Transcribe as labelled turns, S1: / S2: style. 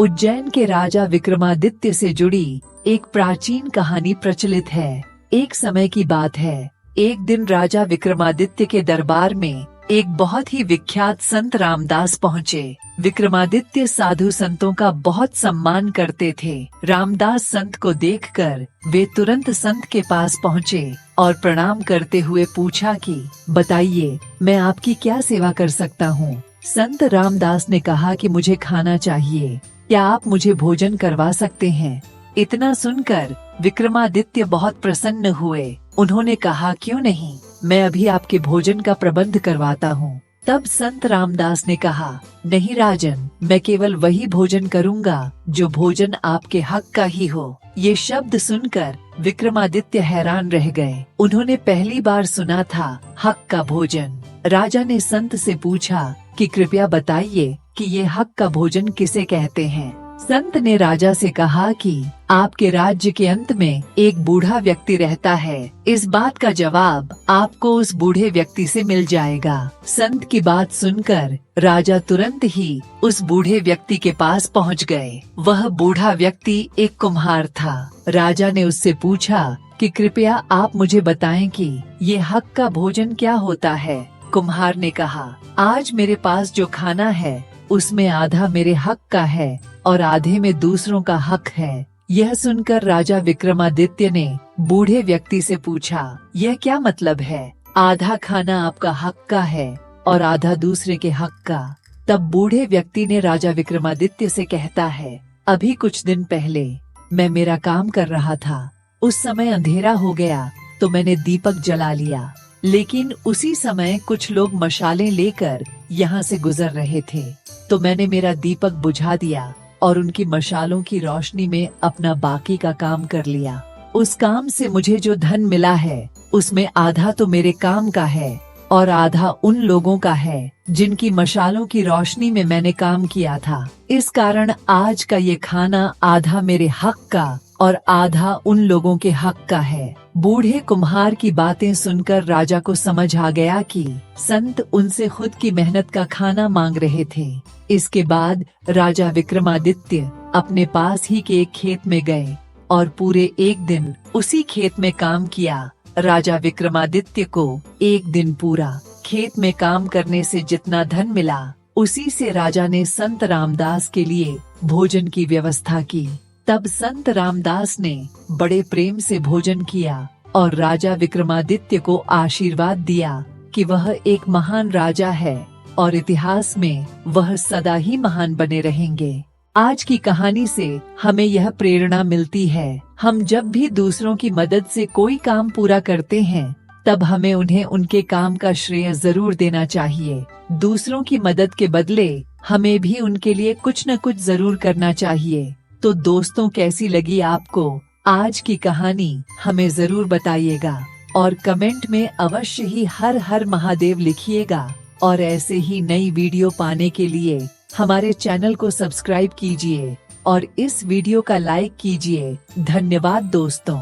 S1: उज्जैन के राजा विक्रमादित्य से जुड़ी एक प्राचीन कहानी प्रचलित है। एक समय की बात है, एक दिन राजा विक्रमादित्य के दरबार में एक बहुत ही विख्यात संत रामदास पहुँचे। विक्रमादित्य साधु संतों का बहुत सम्मान करते थे। रामदास संत को देखकर वे तुरंत संत के पास पहुँचे और प्रणाम करते हुए पूछा कि बताइए, मैं आपकी क्या सेवा कर सकता हूँ। संत रामदास ने कहा कि मुझे खाना चाहिए, क्या आप मुझे भोजन करवा सकते हैं। इतना सुनकर विक्रमादित्य बहुत प्रसन्न हुए। उन्होंने कहा, क्यों नहीं, मैं अभी आपके भोजन का प्रबंध करवाता हूँ। तब संत रामदास ने कहा, नहीं राजन, मैं केवल वही भोजन करूँगा जो भोजन आपके हक का ही हो। ये शब्द सुनकर विक्रमादित्य हैरान रह गए। उन्होंने पहली बार सुना था हक का भोजन। राजा ने संत से पूछा कि कृपया बताइए कि ये हक का भोजन किसे कहते हैं। संत ने राजा से कहा कि आपके राज्य के अंत में एक बूढ़ा व्यक्ति रहता है। इस बात का जवाब आपको उस बूढ़े व्यक्ति से मिल जाएगा। संत की बात सुनकर राजा तुरंत ही उस बूढ़े व्यक्ति के पास पहुंच गए। वह बूढ़ा व्यक्ति एक कुम्हार था। राजा ने उससे पूछा कि कृपया आप मुझे बताएं कि ये हक का भोजन क्या होता है। कुम्हार ने कहा, आज मेरे पास जो खाना है उसमें आधा मेरे हक का है और आधे में दूसरों का हक है। यह सुनकर राजा विक्रमादित्य ने बूढ़े व्यक्ति से पूछा, यह क्या मतलब है, आधा खाना आपका हक का है और आधा दूसरे के हक का। तब बूढ़े व्यक्ति ने राजा विक्रमादित्य से कहता है, अभी कुछ दिन पहले मैं मेरा काम कर रहा था, उस समय अंधेरा हो गया तो मैंने दीपक जला लिया, लेकिन उसी समय कुछ लोग मशालें लेकर यहाँ से गुजर रहे थे, तो मैंने मेरा दीपक बुझा दिया और उनकी मशालों की रोशनी में अपना बाकी का काम कर लिया। उस काम से मुझे जो धन मिला है उसमें आधा तो मेरे काम का है और आधा उन लोगों का है जिनकी मशालों की रोशनी में मैंने काम किया था। इस कारण आज का ये खाना आधा मेरे हक का और आधा उन लोगों के हक का है। बूढ़े कुम्हार की बातें सुनकर राजा को समझ आ गया कि संत उनसे खुद की मेहनत का खाना मांग रहे थे। इसके बाद राजा विक्रमादित्य अपने पास ही के एक खेत में गए और पूरे एक दिन उसी खेत में काम किया। राजा विक्रमादित्य को एक दिन पूरा खेत में काम करने से जितना धन मिला, उसी से राजा ने संत रामदास के लिए भोजन की व्यवस्था की। तब संत रामदास ने बड़े प्रेम से भोजन किया और राजा विक्रमादित्य को आशीर्वाद दिया कि वह एक महान राजा है और इतिहास में वह सदा ही महान बने रहेंगे। आज की कहानी से हमें यह प्रेरणा मिलती है, हम जब भी दूसरों की मदद से कोई काम पूरा करते हैं तब हमें उन्हें उनके काम का श्रेय जरूर देना चाहिए। दूसरों की मदद के बदले हमें भी उनके लिए कुछ न कुछ जरूर करना चाहिए। तो दोस्तों, कैसी लगी आपको आज की कहानी, हमें जरूर बताइएगा और कमेंट में अवश्य ही हर हर महादेव लिखिएगा। और ऐसे ही नई वीडियो पाने के लिए हमारे चैनल को सब्सक्राइब कीजिए और इस वीडियो का लाइक कीजिए। धन्यवाद दोस्तों।